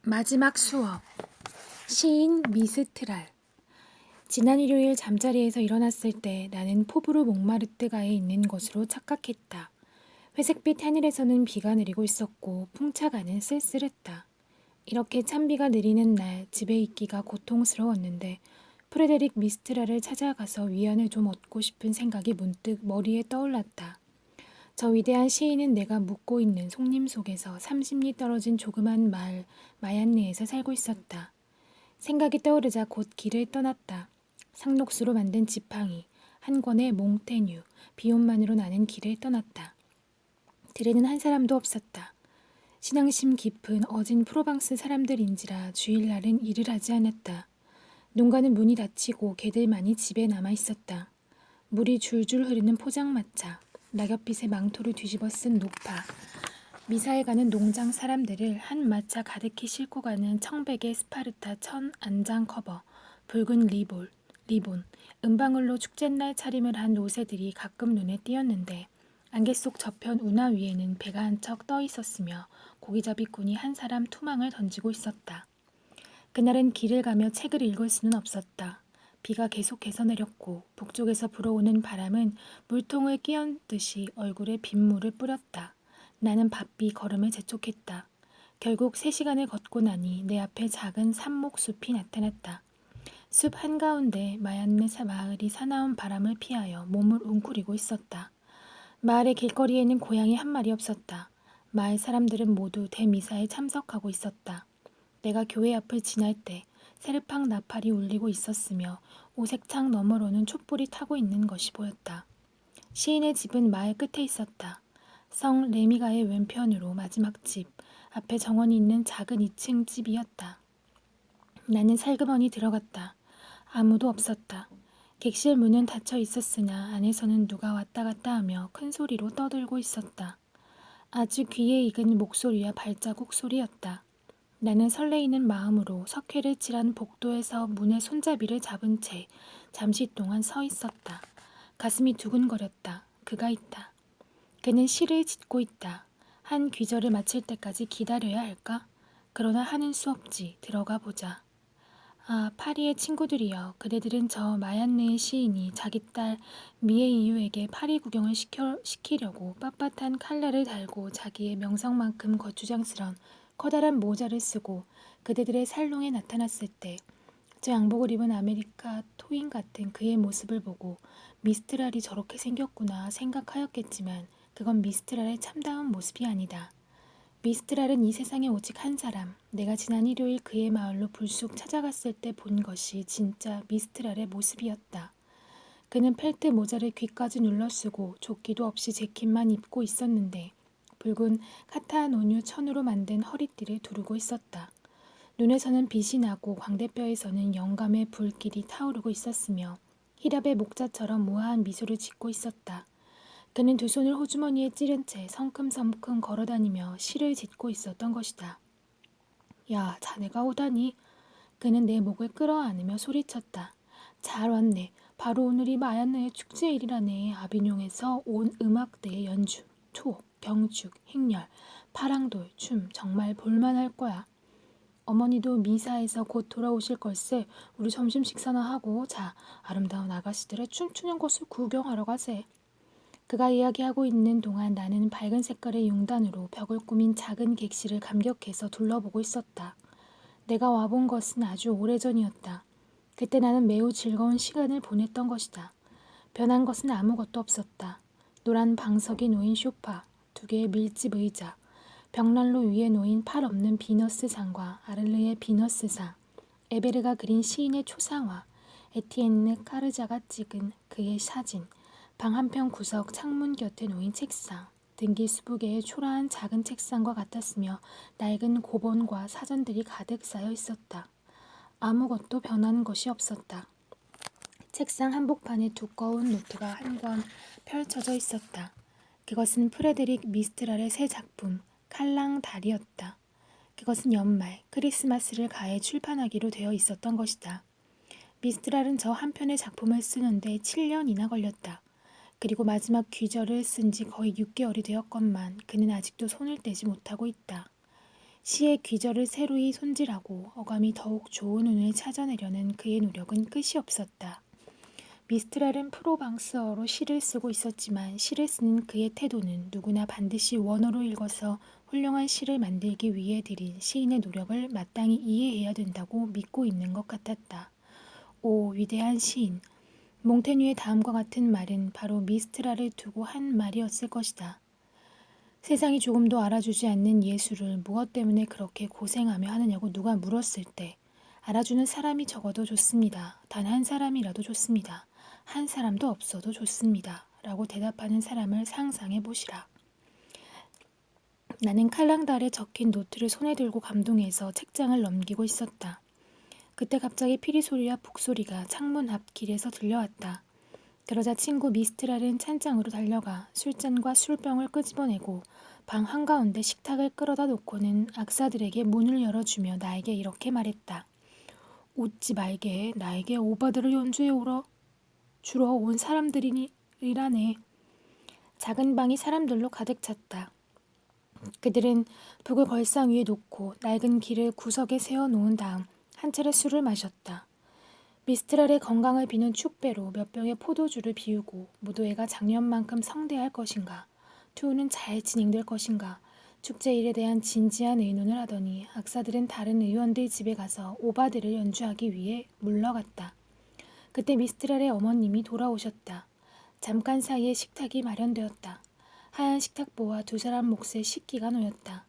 마지막 수업. 시인 미스트랄. 지난 일요일 잠자리에서 일어났을 때 나는 포브르 몽마르트가에 있는 것으로 착각했다. 회색빛 하늘에서는 비가 내리고 있었고 풍차가는 쓸쓸했다. 이렇게 찬비가 내리는 날 집에 있기가 고통스러웠는데 프레데릭 미스트랄을 찾아가서 위안을 좀 얻고 싶은 생각이 문득 머리에 떠올랐다. 저 위대한 시인은 내가 묵고 있는 송림 속에서 30리 떨어진 조그만 마을 마얀느에서 살고 있었다. 생각이 떠오르자 곧 길을 떠났다. 상록수로 만든 지팡이, 한 권의 몽테뉴, 비옷만으로 나는 길을 떠났다. 들에는 한 사람도 없었다. 신앙심 깊은 어진 프로방스 사람들인지라 주일날은 일을 하지 않았다. 농가는 문이 닫히고 개들만이 집에 남아 있었다. 물이 줄줄 흐르는 포장마차, 낙엽빛에 망토를 뒤집어 쓴 노파, 미사에 가는 농장 사람들을 한 마차 가득히 싣고 가는 청백의 스파르타 천 안장 커버, 붉은 리본, 은방울로 축제날 차림을 한 노새들이 가끔 눈에 띄었는데 안개 속 저편 운하 위에는 배가 한 척 떠 있었으며 고기잡이꾼이 한 사람 투망을 던지고 있었다. 그날은 길을 가며 책을 읽을 수는 없었다. 비가 계속해서 내렸고 북쪽에서 불어오는 바람은 물통을 끼얹듯이 얼굴에 빗물을 뿌렸다. 나는 바삐 걸음을 재촉했다. 결국 3시간을 걷고 나니 내 앞에 작은 삽목숲이 나타났다. 숲 한가운데 마얀느 마을이 사나운 바람을 피하여 몸을 웅크리고 있었다. 마을의 길거리에는 고양이 한 마리 없었다. 마을 사람들은 모두 대미사에 참석하고 있었다. 내가 교회 앞을 지날 때 세르팡 나팔이 울리고 있었으며 오색창 너머로는 촛불이 타고 있는 것이 보였다. 시인의 집은 마을 끝에 있었다. 성 레미가의 왼편으로 마지막 집, 앞에 정원이 있는 작은 2층 집이었다. 나는 살그머니 들어갔다. 아무도 없었다. 객실 문은 닫혀 있었으나 안에서는 누가 왔다 갔다 하며 큰 소리로 떠들고 있었다. 아주 귀에 익은 목소리와 발자국 소리였다. 나는 설레이는 마음으로 석회를 칠한 복도에서 문의 손잡이를 잡은 채 잠시 동안 서 있었다. 가슴이 두근거렸다. 그가 있다. 그는 시를 짓고 있다. 한 귀절을 마칠 때까지 기다려야 할까? 그러나 하는 수 없지. 들어가 보자. 아, 파리의 친구들이여. 그대들은 저 마얀느의 시인이 자기 딸 미에이유에게 파리 구경을 시키려고 빳빳한 칼날을 달고 자기의 명성만큼 거추장스런 커다란 모자를 쓰고 그대들의 살롱에 나타났을 때 저 양복을 입은 아메리카 토인 같은 그의 모습을 보고 미스트랄이 저렇게 생겼구나 생각하였겠지만 그건 미스트랄의 참다운 모습이 아니다. 미스트랄은 이 세상에 오직 한 사람, 내가 지난 일요일 그의 마을로 불쑥 찾아갔을 때 본 것이 진짜 미스트랄의 모습이었다. 그는 펠트 모자를 귀까지 눌러쓰고 조끼도 없이 재킷만 입고 있었는데 붉은 카타노뉴 천으로 만든 허리띠를 두르고 있었다. 눈에서는 빛이 나고 광대뼈에서는 영감의 불길이 타오르고 있었으며 히랍의 목자처럼 우아한 미소를 짓고 있었다. 그는 두 손을 호주머니에 찌른 채 성큼성큼 걸어다니며 시를 짓고 있었던 것이다. 야, 자네가 오다니. 그는 내 목을 끌어안으며 소리쳤다. 잘 왔네. 바로 오늘이 마얀느의 축제일이라네. 아비뇽에서 온 음악대의 연주, 투옥, 경축, 행렬, 파랑돌, 춤 정말 볼만할 거야. 어머니도 미사에서 곧 돌아오실 걸세. 우리 점심 식사나 하고 자, 아름다운 아가씨들의 춤추는 곳을 구경하러 가세. 그가 이야기하고 있는 동안 나는 밝은 색깔의 용단으로 벽을 꾸민 작은 객실을 감격해서 둘러보고 있었다. 내가 와본 것은 아주 오래전이었다. 그때 나는 매우 즐거운 시간을 보냈던 것이다. 변한 것은 아무것도 없었다. 노란 방석이 놓인 소파, 2개의 밀집 의자, 벽난로 위에 놓인 팔 없는 비너스상과 아를레의 비너스상, 에베르가 그린 시인의 초상화, 에티엔느 카르자가 찍은 그의 사진, 방 한편 구석 창문 곁에 놓인 책상, 등기 수부개의 초라한 작은 책상과 같았으며 낡은 고본과 사전들이 가득 쌓여 있었다. 아무것도 변한 것이 없었다. 책상 한복판에 두꺼운 노트가 한 권 펼쳐져 있었다. 그것은 프레데릭 미스트랄의 새 작품 칼랑달이었다. 그것은 연말 크리스마스를 가해 출판하기로 되어 있었던 것이다. 미스트랄은 저 한 편의 작품을 쓰는데 7년이나 걸렸다. 그리고 마지막 귀절을 쓴 지 거의 6개월이 되었건만 그는 아직도 손을 떼지 못하고 있다. 시의 귀절을 새로이 손질하고 어감이 더욱 좋은 운을 찾아내려는 그의 노력은 끝이 없었다. 미스트랄은 프로방스어로 시를 쓰고 있었지만 시를 쓰는 그의 태도는 누구나 반드시 원어로 읽어서 훌륭한 시를 만들기 위해 들인 시인의 노력을 마땅히 이해해야 된다고 믿고 있는 것 같았다. 오, 위대한 시인! 몽테뉴의 다음과 같은 말은 바로 미스트랄을 두고 한 말이었을 것이다. 세상이 조금도 알아주지 않는 예술을 무엇 때문에 그렇게 고생하며 하느냐고 누가 물었을 때 알아주는 사람이 적어도 좋습니다. 단 한 사람이라도 좋습니다. 한 사람도 없어도 좋습니다. 라고 대답하는 사람을 상상해 보시라. 나는 칼랑달에 적힌 노트를 손에 들고 감동해서 책장을 넘기고 있었다. 그때 갑자기 피리 소리와 북소리가 창문 앞 길에서 들려왔다. 그러자 친구 미스트랄은 찬장으로 달려가 술잔과 술병을 끄집어내고 방 한가운데 식탁을 끌어다 놓고는 악사들에게 문을 열어주며 나에게 이렇게 말했다. 웃지 말게. 나에게 오바드를 연주해 주러 온 사람들이라네. 작은 방이 사람들로 가득 찼다. 그들은 북을 걸상 위에 놓고 낡은 길을 구석에 세워놓은 다음 한 차례 술을 마셨다. 미스트랄의 건강을 비는 축배로 몇 병의 포도주를 비우고 무도회가 작년만큼 성대할 것인가, 투우는 잘 진행될 것인가, 축제 일에 대한 진지한 의논을 하더니 악사들은 다른 의원들 집에 가서 오바드를 연주하기 위해 물러갔다. 그때 미스트랄의 어머님이 돌아오셨다. 잠깐 사이에 식탁이 마련되었다. 하얀 식탁보와 두 사람 몫의 식기가 놓였다.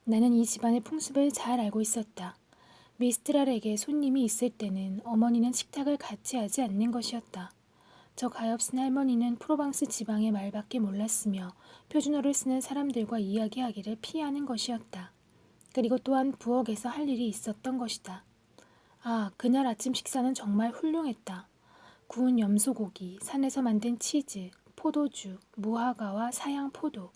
나는 이 집안의 풍습을 잘 알고 있었다. 미스트랄에게 손님이 있을 때는 어머니는 식탁을 같이 하지 않는 것이었다. 저 가엾은 할머니는 프로방스 지방의 말밖에 몰랐으며 표준어를 쓰는 사람들과 이야기하기를 피하는 것이었다. 그리고 또한 부엌에서 할 일이 있었던 것이다. 아, 그날 아침 식사는 정말 훌륭했다. 구운 염소고기, 산에서 만든 치즈, 포도주, 무화과와 사양 포도.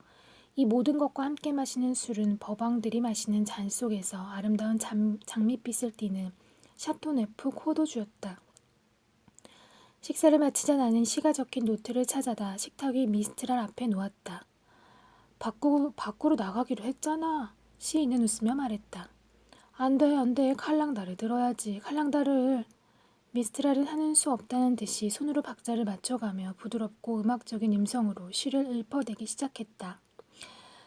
이 모든 것과 함께 마시는 술은 버방들이 마시는 잔 속에서 아름다운 장밋빛을 띠는 샤토네프 포도주였다. 식사를 마치자 나는 시가 적힌 노트를 찾아다 식탁 위 미스트랄 앞에 놓았다. 밖으로 나가기로 했잖아. 시인은 웃으며 말했다. 안 돼. 칼랑달을 들어야지. 칼랑달을. 미스트랄은 하는 수 없다는 듯이 손으로 박자를 맞춰가며 부드럽고 음악적인 음성으로 시를 읊어대기 시작했다.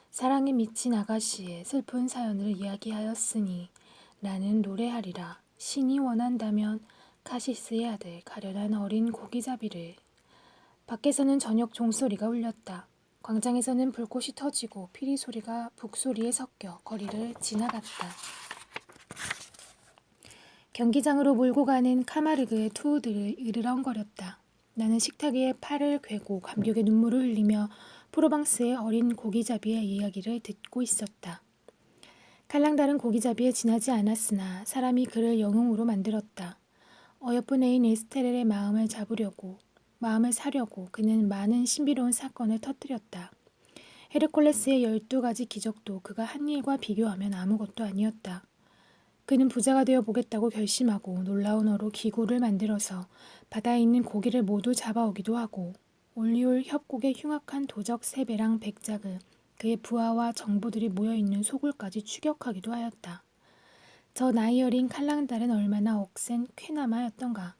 사랑에 미친 아가씨의 슬픈 사연을 이야기하였으니 나는 노래하리라. 신이 원한다면 카시스의 아들 가련한 어린 고기잡이를. 밖에서는 저녁 종소리가 울렸다. 광장에서는 불꽃이 터지고 피리 소리가 북소리에 섞여 거리를 지나갔다. 경기장으로 몰고 가는 카마르그의 투우들을 으르렁거렸다. 나는 식탁 위에 팔을 괴고 감격의 눈물을 흘리며 프로방스의 어린 고기잡이의 이야기를 듣고 있었다. 칼랑달은 고기잡이에 지나지 않았으나 사람이 그를 영웅으로 만들었다. 어여쁜 애인 에스테렐의 마음을 사려고 그는 많은 신비로운 사건을 터뜨렸다. 헤르콜레스의 12가지 기적도 그가 한 일과 비교하면 아무것도 아니었다. 그는 부자가 되어 보겠다고 결심하고 놀라운 어로 기구를 만들어서 바다에 있는 고기를 모두 잡아오기도 하고 올리올 협곡의 흉악한 도적 3배랑 100작을 그의 부하와 정보들이 모여있는 소굴까지 추격하기도 하였다. 저 나이 어린 칼랑달은 얼마나 억센 쾌남아였던가.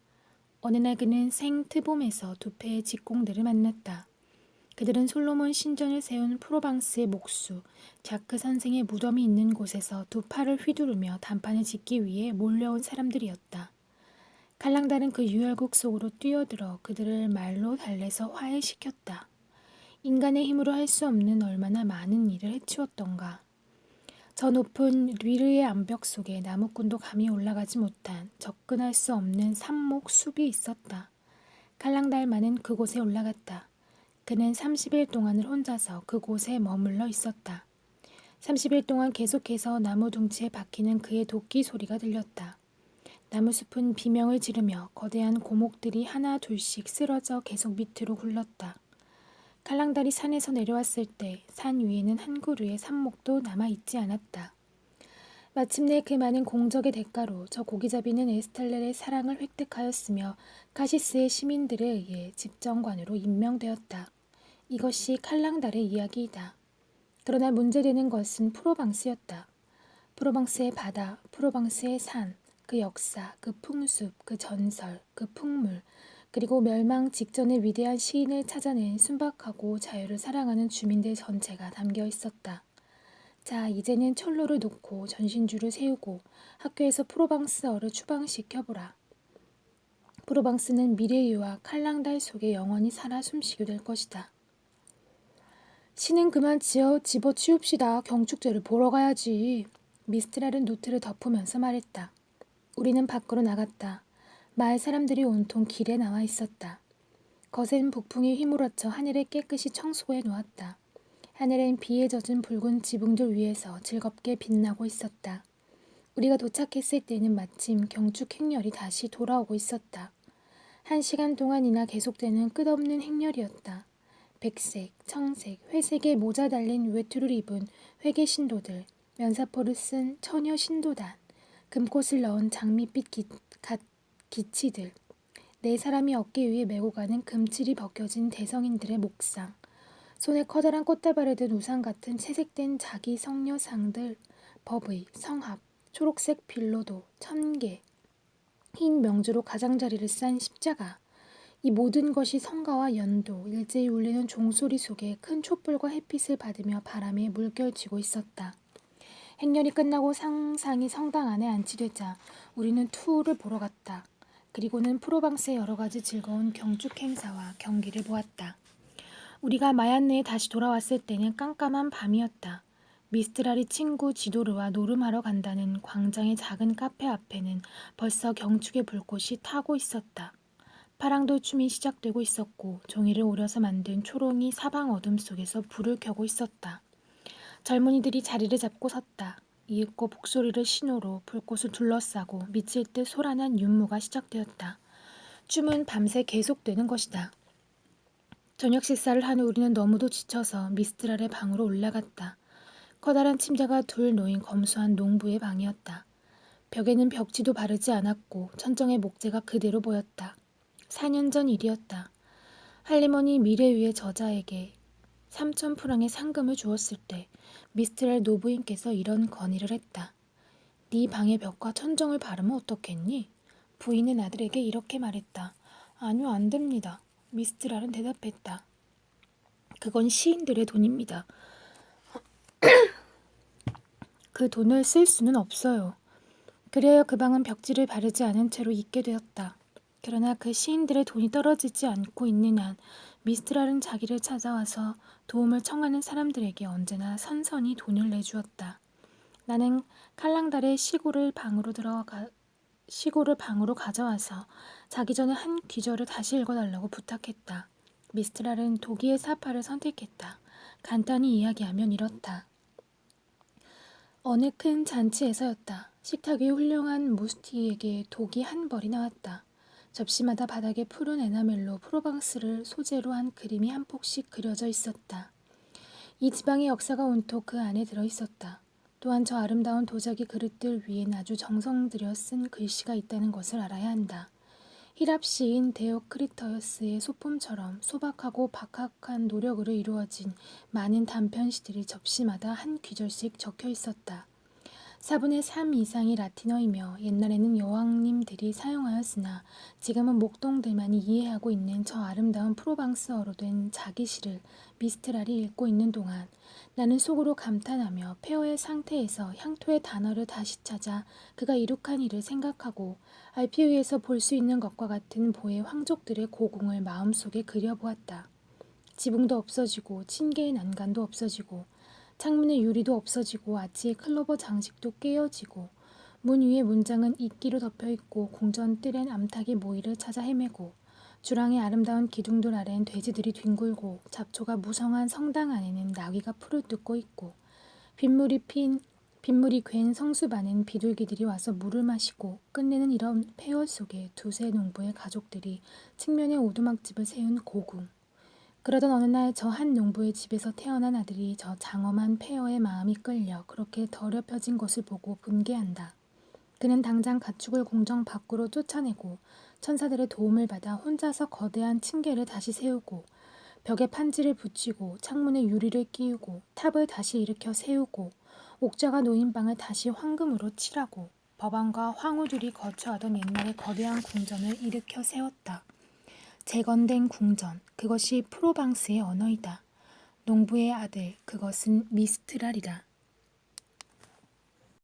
어느 날 그는 생트봄에서 두 패의 직공들을 만났다. 그들은 솔로몬 신전을 세운 프로방스의 목수 자크 선생의 무덤이 있는 곳에서 두 팔을 휘두르며 단판을 짓기 위해 몰려온 사람들이었다. 칼랑달은 그 유혈국 속으로 뛰어들어 그들을 말로 달래서 화해시켰다. 인간의 힘으로 할 수 없는 얼마나 많은 일을 해치웠던가. 저 높은 르르의 암벽 속에 나무꾼도 감히 올라가지 못한 접근할 수 없는 산목 숲이 있었다. 칼랑달만은 그곳에 올라갔다. 그는 30일 동안을 혼자서 그곳에 머물러 있었다. 30일 동안 계속해서 나무 둥치에 박히는 그의 도끼 소리가 들렸다. 나무숲은 비명을 지르며 거대한 고목들이 하나 둘씩 쓰러져 계속 밑으로 굴렀다. 칼랑달이 산에서 내려왔을 때 산 위에는 한 그루의 삽목도 남아있지 않았다. 마침내 그 많은 공적의 대가로 저 고기잡이는 에스텔렐의 사랑을 획득하였으며 카시스의 시민들에 의해 집정관으로 임명되었다. 이것이 칼랑달의 이야기이다. 그러나 문제되는 것은 프로방스였다. 프로방스의 바다, 프로방스의 산, 그 역사, 그 풍습, 그 전설, 그 풍물, 그리고 멸망 직전의 위대한 시인을 찾아낸 순박하고 자유를 사랑하는 주민들 전체가 담겨 있었다. 자, 이제는 철로를 놓고 전신주를 세우고 학교에서 프로방스어를 추방시켜보라. 프로방스는 미래유와 칼랑달 속에 영원히 살아 숨쉬게 될 것이다. 시는 그만 집어치웁시다. 경축제를 보러 가야지. 미스트랄은 노트를 덮으면서 말했다. 우리는 밖으로 나갔다. 마을 사람들이 온통 길에 나와 있었다. 거센 북풍이 휘몰아쳐 하늘을 깨끗이 청소해 놓았다. 하늘엔 비에 젖은 붉은 지붕들 위에서 즐겁게 빛나고 있었다. 우리가 도착했을 때는 마침 경축 행렬이 다시 돌아오고 있었다. 1시간 동안이나 계속되는 끝없는 행렬이었다. 백색, 청색, 회색의 모자 달린 외투를 입은 회계 신도들, 면사포를 쓴 처녀 신도단, 금꽃을 넣은 장밋빛 기치들, 네 사람이 어깨 위에 메고 가는 금칠이 벗겨진 대성인들의 목상, 손에 커다란 꽃다발을 든 우산 같은 채색된 자기 성녀상들, 법의, 성합, 초록색 빌로도, 천개, 흰 명주로 가장자리를 싼 십자가, 이 모든 것이 성가와 연도, 일제히 울리는 종소리 속에 큰 촛불과 햇빛을 받으며 바람에 물결치고 있었다. 행렬이 끝나고 상상이 성당 안에 안치되자 우리는 투우를 보러 갔다. 그리고는 프로방스의 여러 가지 즐거운 경축 행사와 경기를 보았다. 우리가 마얀네에 다시 돌아왔을 때는 깜깜한 밤이었다. 미스트랄이 친구 지도르와 노름하러 간다는 광장의 작은 카페 앞에는 벌써 경축의 불꽃이 타고 있었다. 파랑돌 춤이 시작되고 있었고 종이를 오려서 만든 초롱이 사방 어둠 속에서 불을 켜고 있었다. 젊은이들이 자리를 잡고 섰다. 이윽고 북소리를 신호로 불꽃을 둘러싸고 미칠 듯 소란한 윤무가 시작되었다. 춤은 밤새 계속되는 것이다. 저녁 식사를 한 우리는 너무도 지쳐서 미스트랄의 방으로 올라갔다. 커다란 침대가 둘 놓인 검소한 농부의 방이었다. 벽에는 벽지도 바르지 않았고 천정의 목재가 그대로 보였다. 4년 전 일이었다. 할리머니 미래위의 저자에게 3,000프랑의 상금을 주었을 때 미스트랄 노부인께서 이런 건의를 했다. 네 방의 벽과 천정을 바르면 어떻겠니? 부인은 아들에게 이렇게 말했다. 아니요, 안 됩니다. 미스트랄은 대답했다. 그건 시인들의 돈입니다. 그 돈을 쓸 수는 없어요. 그래야 그 방은 벽지를 바르지 않은 채로 있게 되었다. 그러나 그 시인들의 돈이 떨어지지 않고 있는 한 미스트랄은 자기를 찾아와서 도움을 청하는 사람들에게 언제나 선선히 돈을 내주었다. 나는 칼랑달의 시골을 방으로 가져와서 자기 전에 한 귀절을 다시 읽어달라고 부탁했다. 미스트랄은 독일의 사파를 선택했다. 간단히 이야기하면 이렇다. 어느 큰 잔치에서였다. 식탁 위에 훌륭한 무스티에게 독이 한 벌이 나왔다. 접시마다 바닥에 푸른 에나멜로 프로방스를 소재로 한 그림이 한 폭씩 그려져 있었다. 이 지방의 역사가 온통 그 안에 들어 있었다. 또한 저 아름다운 도자기 그릇들 위엔 아주 정성 들여 쓴 글씨가 있다는 것을 알아야 한다. 히랍 시인 데오크리터스의 소품처럼 소박하고 박학한 노력으로 이루어진 많은 단편시들이 접시마다 한 귀절씩 적혀 있었다. 4분의 3 이상이 라틴어이며 옛날에는 여왕님들이 사용하였으나 지금은 목동들만이 이해하고 있는 저 아름다운 프로방스어로 된 자기 시를 미스트랄이 읽고 있는 동안 나는 속으로 감탄하며 폐허의 상태에서 향토의 단어를 다시 찾아 그가 이룩한 일을 생각하고 알피 위에서 볼 수 있는 것과 같은 보의 황족들의 고궁을 마음속에 그려보았다. 지붕도 없어지고 층계의 난간도 없어지고 창문의 유리도 없어지고 아치의 클로버 장식도 깨어지고 문 위의 문장은 이끼로 덮여있고 궁전 뜰엔 암탉이 모이를 찾아 헤매고 주랑의 아름다운 기둥들 아래엔 돼지들이 뒹굴고 잡초가 무성한 성당 안에는 나귀가 풀을 뜯고 있고 빗물이 괜 성수반엔 비둘기들이 와서 물을 마시고 끝내는 이런 폐허 속에 두세 농부의 가족들이 측면에 오두막집을 세운 고궁. 그러던 어느 날 저 한 농부의 집에서 태어난 아들이 저 장엄한 폐허의 마음이 끌려 그렇게 더럽혀진 것을 보고 분개한다. 그는 당장 가축을 공정 밖으로 쫓아내고 천사들의 도움을 받아 혼자서 거대한 층계를 다시 세우고 벽에 판지를 붙이고 창문에 유리를 끼우고 탑을 다시 일으켜 세우고 옥자가 놓인 방을 다시 황금으로 칠하고 법왕과 황후들이 거처하던 옛날의 거대한 궁전을 일으켜 세웠다. 재건된 궁전, 그것이 프로방스의 언어이다. 농부의 아들, 그것은 미스트랄이다.